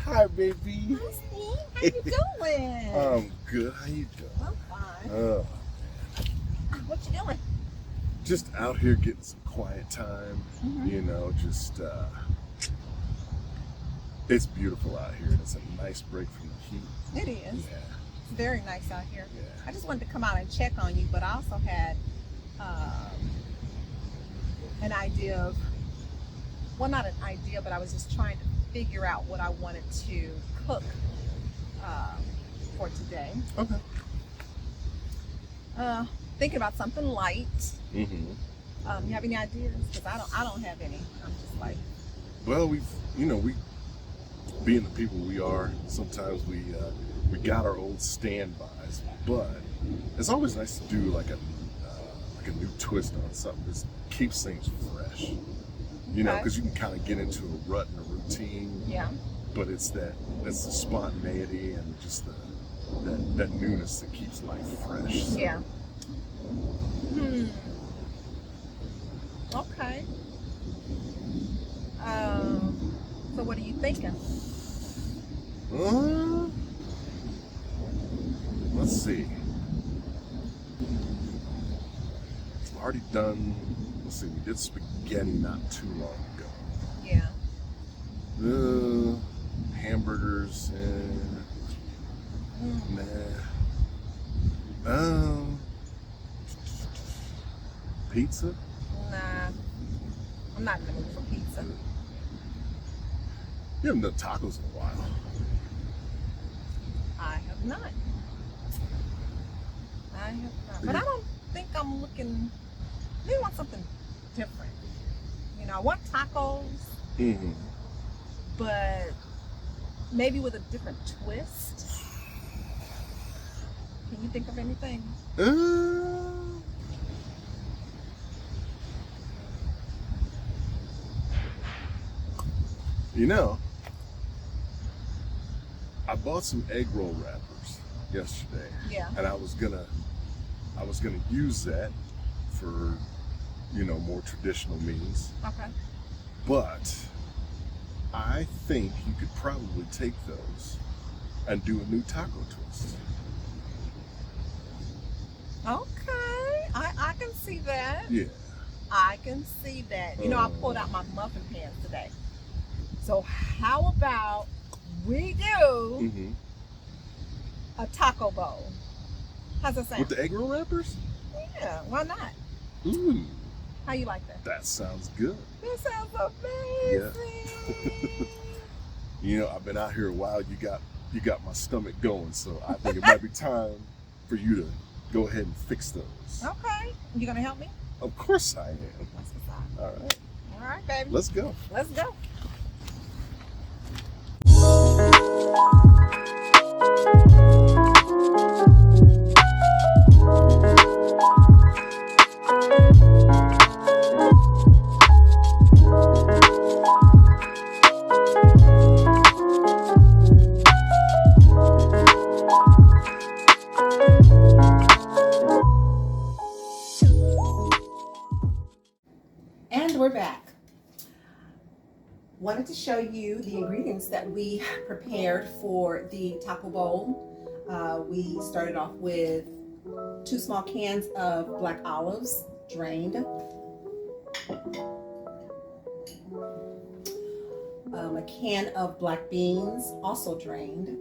Hi, baby. Hi, Steve. How you doing? I'm good. How you doing? I'm fine. What you doing? Just out here getting some quiet time. You know, just it's beautiful out here, and it's a nice break from the heat. It is. Yeah. It's very nice out here. Yeah. I just wanted to come out and check on you, but I also had an idea of, well, not an idea, but I was just trying to figure out what I wanted to cook for today. Okay. Thinking about something light. Mm-hmm. You have any ideas? Because I don't have any. I'm just like. Well, we being the people we are, sometimes we got our old standbys, but it's always nice to do like a new twist on something. Just keeps things fresh. You know, because you can kind of get into a rut and a routine. Yeah. But that's the spontaneity and just that newness that keeps life fresh. So. Yeah. Okay. So what are you thinking? Let's see. I've already done. Let's see. We did spaghetti not too long ago. Yeah. Hamburgers and pizza. Nah, I'm not in the mood for pizza. You haven't done tacos in a while. I have not. But I don't think I'm looking. Maybe I want something different. You know, I want tacos. Mm-hmm. But maybe with a different twist. Can you think of anything? You know, I bought some egg roll wrappers yesterday. Yeah. And I was gonna use that for, more traditional means. Okay. But I think you could probably take those and do a new taco twist. Okay. I can see that. Yeah. I can see that. You know, I pulled out my muffin pans today. So how about we do a taco bowl? How's that sound? With the egg roll wrappers? Yeah, why not? Ooh. How you like that? That sounds good. That sounds amazing. Yeah. I've been out here a while. You got my stomach going, so I think it might be time for you to go ahead and fix those. Okay. You gonna help me? Of course I am. That's what's up. All right. All right, baby. Let's go. Let's go. And we're back. Wanted to show you the ingredients that we prepared for the taco bowl. We started off with 2 small cans of black olives, drained. A can of black beans, also drained.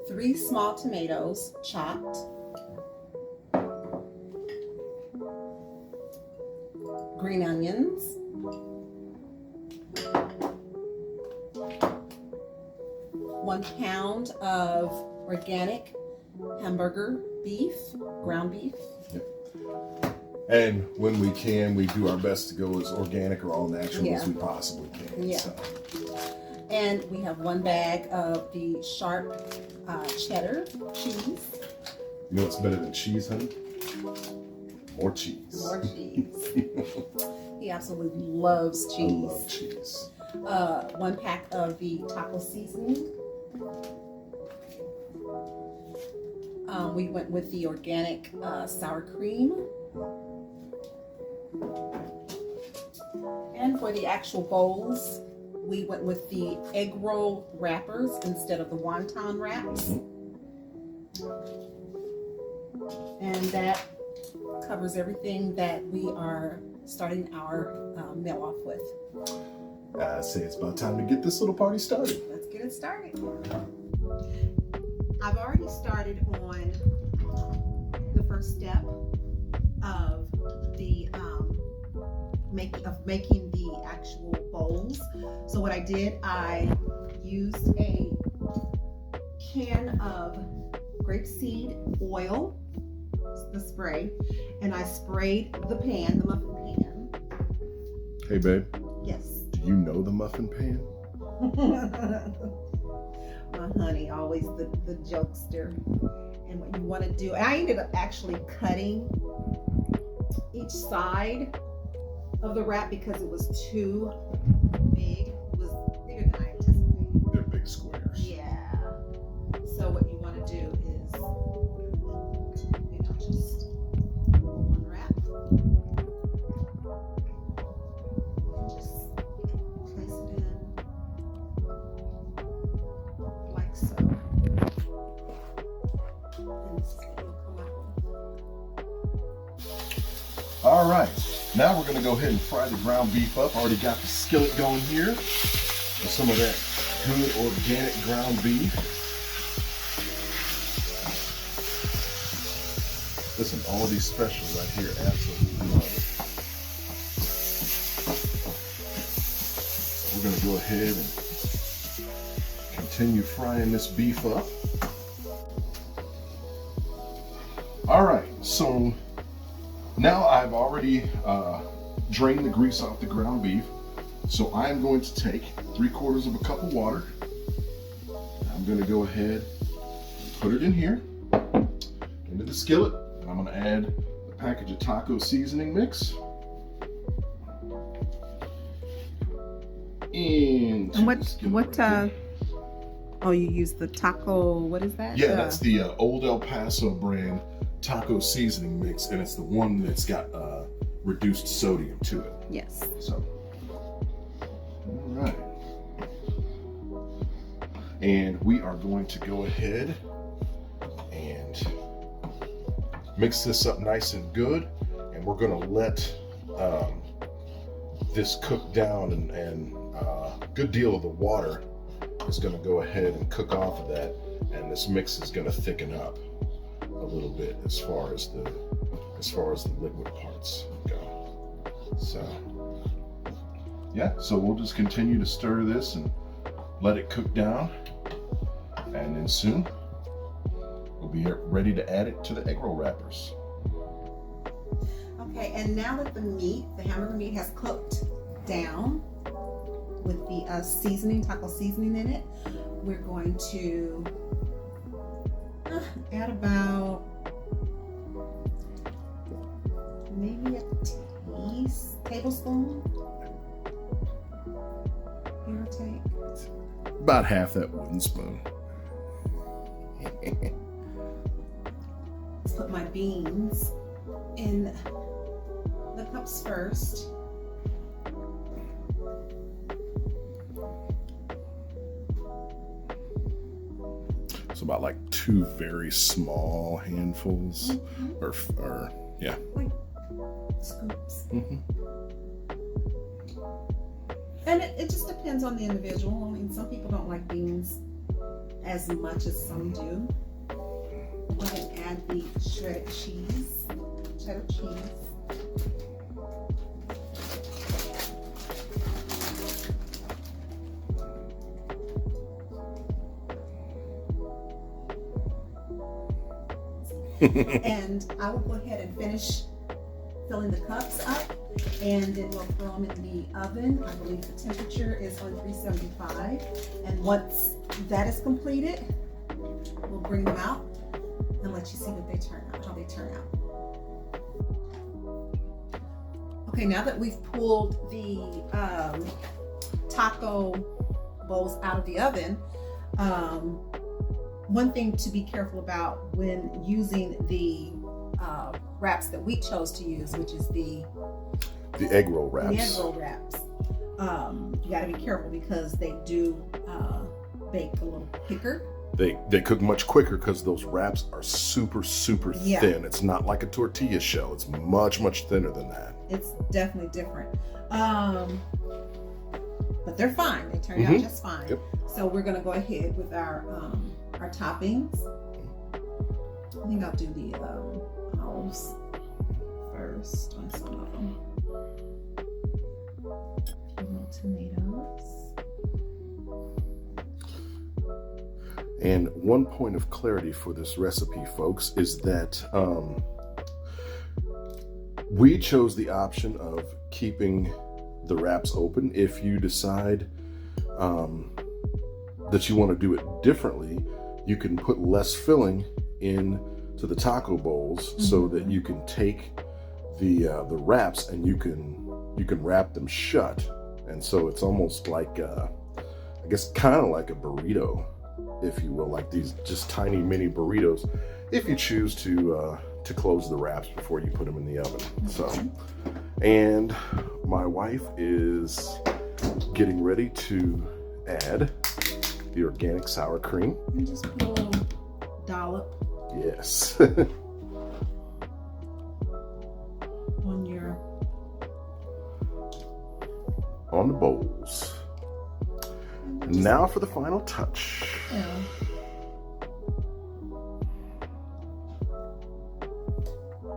3 small tomatoes, chopped. Green onions, 1 pound of organic hamburger beef, ground beef. And when we can, we do our best to go as organic or all natural as we possibly can. Yeah. So. And we have 1 bag of the sharp cheddar cheese. You know what's better than cheese, honey? More cheese. More cheese. He absolutely loves cheese. I love cheese. 1 pack of the taco seasoning. We went with the organic sour cream. And for the actual bowls, we went with the egg roll wrappers instead of the wonton wraps. And that covers everything that we are starting our meal off with. I say it's about time to get this little party started. Let's get it started. I've already started on the first step of the making the actual bowls. So what I did, I used a can of grapeseed oil, the spray, and I sprayed the pan, the muffin pan. Hey, babe. Yes. Do you know the muffin pan? My honey, always the jokester. And what you want to do, and I ended up actually cutting each side of the wrap because it was too big. It was bigger than I anticipated. They're big squares. Yeah. So what you want to do is, just one wrap. And just place it in like so. And this is what you'll come out with. All right. Now we're going to go ahead and fry the ground beef up. Already got the skillet going here with some of that good organic ground beef. Listen, all these specials right here, absolutely love it. We're going to go ahead and continue frying this beef up. All right, so now I've already drained the grease off the ground beef. So I'm going to take 3/4 of a cup of water. I'm going to go ahead and put it in here, into the skillet. And I'm going to add a package of taco seasoning mix. And what oh, you use the taco, what is that? Yeah, that's the Old El Paso brand taco seasoning mix, and it's the one that's got reduced sodium to it. Yes. So, all right. And we are going to go ahead and mix this up nice and good, and we're going to let this cook down, and a good deal of the water is going to go ahead and cook off of that, and this mix is going to thicken up a little bit as far as the liquid parts go. So yeah, so we'll just continue to stir this and let it cook down, and then soon we'll be ready to add it to the egg roll wrappers. Okay, and now that the hamburger meat has cooked down with the taco seasoning in it, we're going to add about maybe a tablespoon, give or take. About half that wooden spoon. Let's put my beans in the cups first. So about like 2 very small handfuls, or yeah. Like scoops. Mm-hmm. And it just depends on the individual. I mean, some people don't like beans as much as some do. Go ahead and add the shredded cheese, cheddar cheese. And I will go ahead and finish filling the cups up, and then we'll throw them in the oven. I believe the temperature is on 375, and once that is completed, we'll bring them out and let you see what they turn out, how they turn out. Okay, now that we've pulled the taco bowls out of the oven, one thing to be careful about when using the wraps that we chose to use, which is the egg roll wraps. The egg roll wraps. you got to be careful because they do bake a little quicker. They cook much quicker because those wraps are super thin. It's not like a tortilla shell. It's much thinner than that. It's definitely different. But they're fine. They turn out just fine. Yep. So we're gonna go ahead with our toppings. I think I'll do the olives first on some of them. A few little tomatoes. And one point of clarity for this recipe, folks, is that we chose the option of keeping the wraps open. If you decide that you want to do it differently, you can put less filling into the taco bowls so that you can take the wraps and you can wrap them shut. And so it's almost like I guess kind of like a burrito, if you will, like these just tiny mini burritos, if you choose to close the wraps before you put them in the oven. So, and my wife is getting ready to add the organic sour cream. And just put a little dollop. Yes. On the bowls. Now for the final touch. Yeah.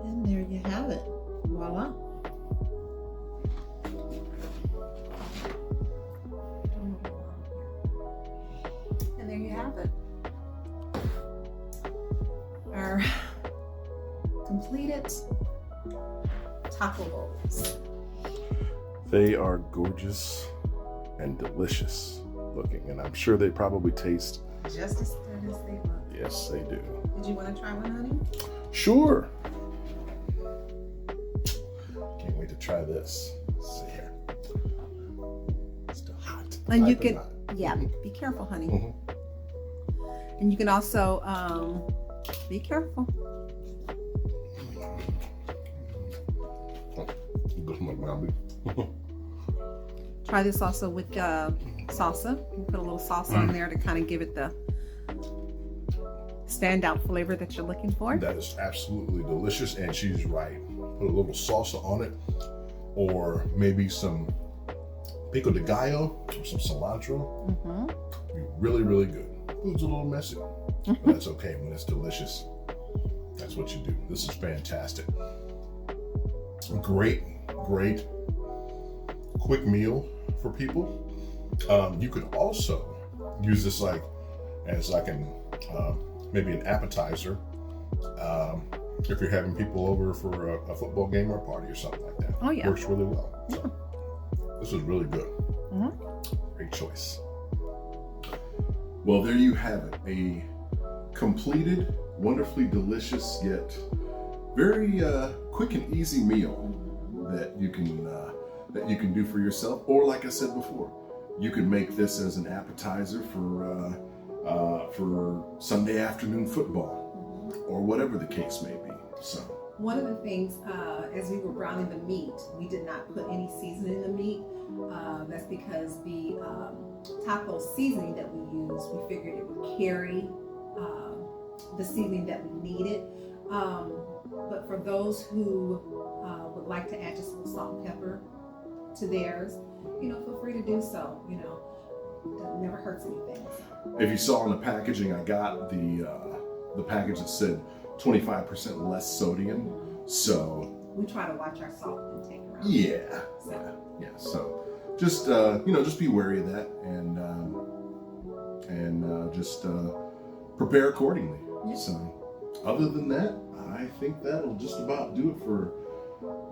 And there you have it. Voila. And there you have it. Our completed taco bowls. They are gorgeous and delicious looking, and I'm sure they probably taste just as good as they look. Yes, they do. Did you want to try one, honey? Sure. Can't wait to try this. Let's see here. It's still hot. And you can, yeah, be careful, honey. And you can also be careful. Try this also with salsa. You put a little salsa in there to kind of give it the standout flavor that you're looking for. That is absolutely delicious, and she's right. Put a little salsa on it, or maybe some pico de gallo or some cilantro. Be really, really good. Food's a little messy, but that's okay when it's delicious. That's what you do. This is fantastic. Great quick meal for people. You could also use this like as like an maybe an appetizer if you're having people over for a football game or a party or something like that. Oh yeah, works really well. So, this is really good. Great choice. Well, there you have it, a completed, wonderfully delicious yet very quick and easy meal that you can do for yourself, or like I said before, you can make this as an appetizer for Sunday afternoon football or whatever the case may be. So one of the things as we were browning the meat, we did not put any seasoning in the meat. That's because the taco seasoning that we used, we figured it would carry the seasoning that we needed. But for those who would like to add just a little salt and pepper to theirs, feel free to do so. It never hurts anything. If you saw on the packaging, I got the package that said 25% less sodium. So we try to watch our salt intake around. Yeah. So just just be wary of that and just prepare accordingly. Yeah. So other than that, I think that'll just about do it for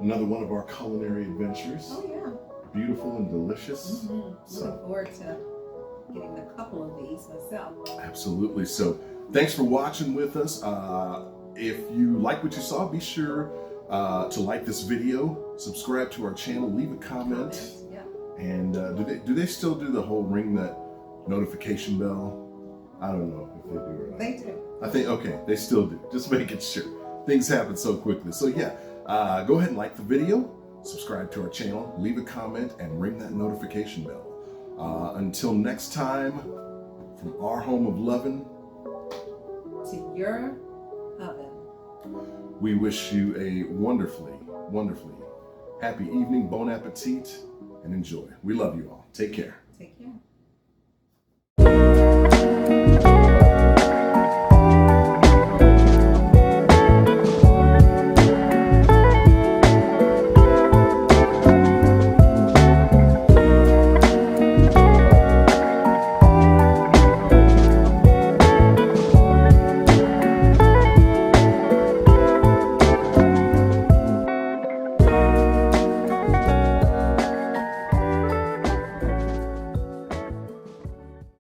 another one of our culinary adventures. Oh yeah. Beautiful and delicious. Looking forward to getting a couple of these myself. Absolutely. So thanks for watching with us. If you like what you saw, be sure to like this video, subscribe to our channel, leave a comment. Yeah. And do they still do the whole ring that notification bell? I don't know if they do or not. They do. I think, okay, they still do. Just making sure. Things happen so quickly. So yeah, go ahead and like the video. subscribe to our channel, leave a comment, and ring that notification bell. Until next time, from our home of lovin' to your oven, we wish you a wonderfully, wonderfully happy evening, bon appetit, and enjoy. We love you all. Take care. take care.